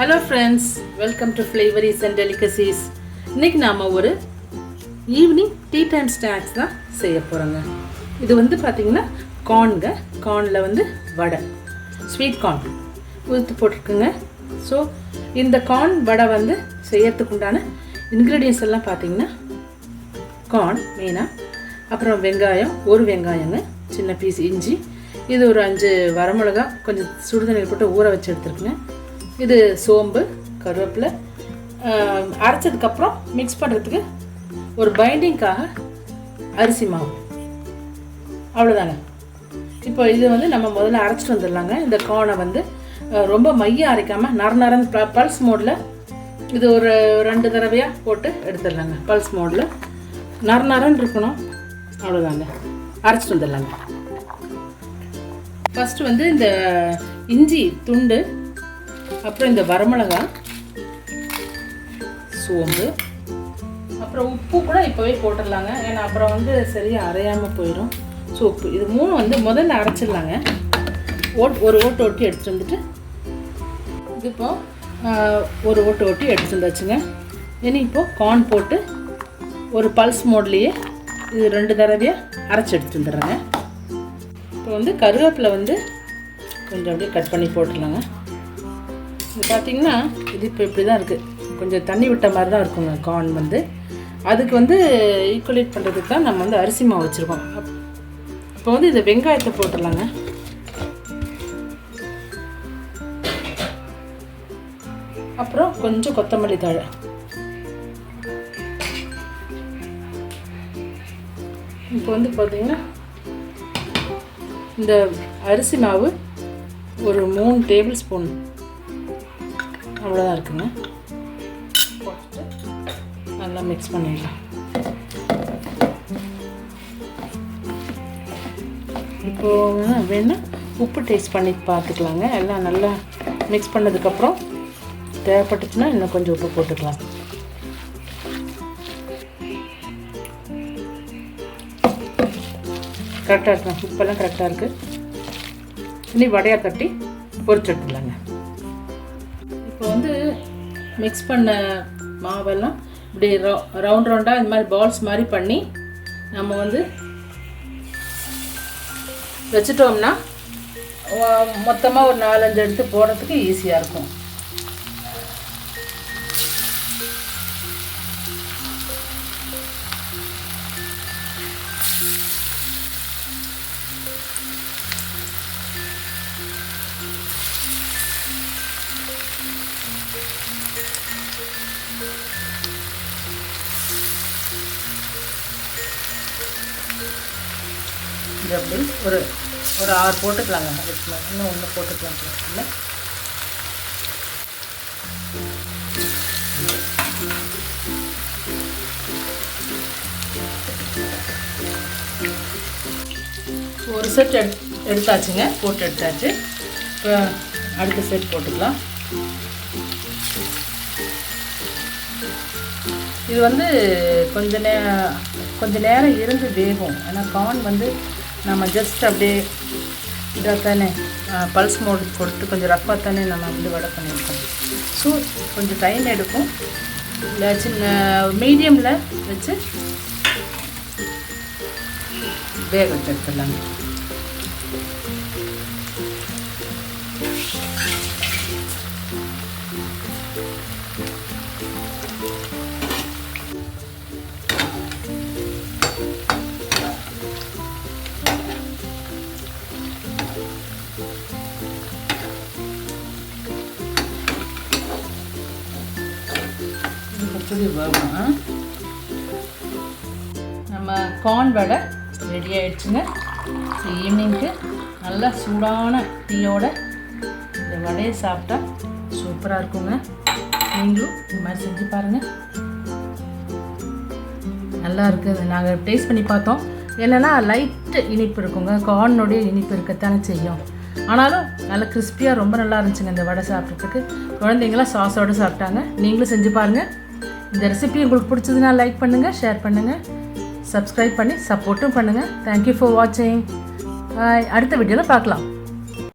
Hello friends, welcome to Flavories and Delicacies. இன்னைக்கு நாம ஒரு ஈவினிங் டீ டைம் ஸ்நாக்ஸ் தான் செய்ய போகிறோங்க. இது வந்து பார்த்திங்கன்னா கார்னில் வந்து வடை, ஸ்வீட் கார்ன் உதுத்து போட்டிருக்குங்க. ஸோ இந்த கார்ன் வடை வந்து செய்யறதுக்கு உண்டான இன்க்ரீடியன்ஸ் எல்லாம் பார்த்திங்கன்னா கார்ன் மெயினாக, அப்புறம் வெங்காயம், ஒரு வெங்காயங்க, சின்ன பீஸ் இஞ்சி, இது ஒரு 5 வரமிளகா கொஞ்சம் சுடுதண்ணியில் போட்டு ஊற வச்சு எடுத்துருக்குங்க. இது சோம்பு, கருவேப்பிலை, அரைச்சதுக்கப்புறம் மிக்ஸ் பண்ணுறதுக்கு ஒரு பைண்டிங்காக அரிசி மாவு, அவ்வளோதாங்க. இப்போ இது வந்து நம்ம முதல்ல அரைச்சிட்டு வந்துடலாங்க. இந்த கார்னை வந்து ரொம்ப மையம் அரைக்காமல் நரநரன் பல்ஸ் மோடில் இது ஒரு 2 தடவையாக போட்டு எடுத்துடலாங்க. பல்ஸ் மோடில் நரநரன் இருக்கணும், அவ்வளோதாங்க. அரைச்சிட்டு வந்துடலாங்க. ஃபஸ்ட்டு வந்து இந்த இஞ்சி துண்டு, அப்புறம் இந்த வரமிளகா, சோம்பு, அப்புறம் உப்பு கூட இப்போவே போட்டுடலாங்க. ஏன்னா அப்புறம் வந்து சரியாக அரையாமல் போயிடும். ஸோ உப்பு இது 3 வந்து முதல்ல அரைச்சிடலாங்க. ஒரு ஓட்டு ஓட்டி எடுத்துகிட்டு வந்துட்டு இது இப்போ ஒரு ஓட்டு ஓட்டி எடுத்துகிட்டு வந்தாச்சுங்க. இனி இப்போது கார்ன் போட்டு ஒரு பல்ஸ் மோட்லேயே இது 2 தடவையாக அரைச்சி எடுத்துகிட்டு வந்துடுறேங்க. இப்போ வந்து கருவேப்பிலை வந்து கொஞ்சம் அப்படியே கட் பண்ணி போட்டுடலாங்க. இது பார்த்திங்கன்னா இது இப்போ இப்படி தான் இருக்குது, கொஞ்சம் தண்ணி விட்ட மாதிரி தான் இருக்குங்க கார்ன் வந்து. அதுக்கு வந்து ஈக்குவலேட் பண்ணுறதுக்கு தான் நம்ம வந்து அரிசி மாவு வச்சுருக்கோம். இப்போ வந்து இந்த வெங்காயத்தை போட்டுடலாங்க. அப்புறம் கொஞ்சம் கொத்தமல்லி தழை, இப்போ வந்து பார்த்திங்கன்னா இந்த அரிசி மாவு ஒரு 3 டேபிள் ஸ்பூன் அவ்வளோதான் இருக்குங்க. போட்டு நல்லா மிக்ஸ் பண்ணிடலாம். இப்போது வேணால் உப்பு டேஸ்ட் பண்ணி பார்த்துக்கலாங்க. எல்லாம் நல்லா மிக்ஸ் பண்ணதுக்கப்புறம் தேவைப்பட்டுச்சுன்னா இன்னும் கொஞ்சம் உப்பு போட்டுக்கலாம். கரெக்டாக இருக்குங்க, உப்பெல்லாம் கரெக்டாக இருக்குது. இனி வடையாக தட்டி பொரிச்சு எடுத்துக்கலாங்க. இப்போ வந்து மிக்ஸ் பண்ண மாவெல்லாம் இப்படி ரவுண்டாக இந்த மாதிரி பால்ஸ் மாதிரி பண்ணி நம்ம வந்து வச்சுட்டோம்னா மொத்தமாக ஒரு 4-5 எடுத்து போடுறதுக்கு ஈஸியாக இருக்கும். இது அப்படி ஒரு 6 போட்டுக்கலாங்க. அதுக்கு இன்னும் 1 போட்டுக்கலாம். இல்லை ஒரு செட் எடுத்தாச்சுங்க, போட்டு எடுத்தாச்சு. இப்போ அடுத்த செட் போட்டுக்கலாம். இது வந்து கொஞ்ச நேரம் இருந்து வேகும். ஏன்னா கார்ன் வந்து நம்ம ஜஸ்ட் அப்படியே இதாக தானே பல்ஸ் மோடு கொடுத்து கொஞ்சம் ரஃப்பாக தானே நம்ம வந்து வடை பண்ணியிருக்கோம். ஸோ கொஞ்சம் டைம் எடுக்கும். இல்லை சின்ன மீடியமில் வச்சு வேக வச்சு எடுத்துடலாங்க. நம்ம கார்ன் வடை ரெடி ஆகிடுச்சுங்க. ஈவினிங்க்கு நல்லா சூடான டீயோட இந்த வடையை சாப்பிட்டா சூப்பராக இருக்குங்க. நீங்களும் இந்த மாதிரி செஞ்சு பாருங்கள், நல்லா இருக்குது. நாங்கள் டேஸ்ட் பண்ணி பார்த்தோம். என்னென்னா லைட்டு இனிப்பு இருக்குங்க, கார்னுடைய இனிப்பு இருக்கத்தானே செய்யும். ஆனாலும் நல்லா கிறிஸ்பியாக ரொம்ப நல்லா இருந்துச்சுங்க இந்த வடை சாப்பிட்றதுக்கு. குழந்தைங்களாம் சாஸோடு சாப்பிட்டாங்க. நீங்களும் செஞ்சு பாருங்கள். இந்த ரெசிபி உங்களுக்கு பிடிச்சதுன்னா லைக் பண்ணுங்கள், ஷேர் பண்ணுங்கள், சப்ஸ்கிரைப் பண்ணி சப்போர்ட்டும் பண்ணுங்கள். தேங்க்யூ ஃபார் வாட்சிங். பாய். அடுத்த வீடியோவில் பார்க்கலாம்.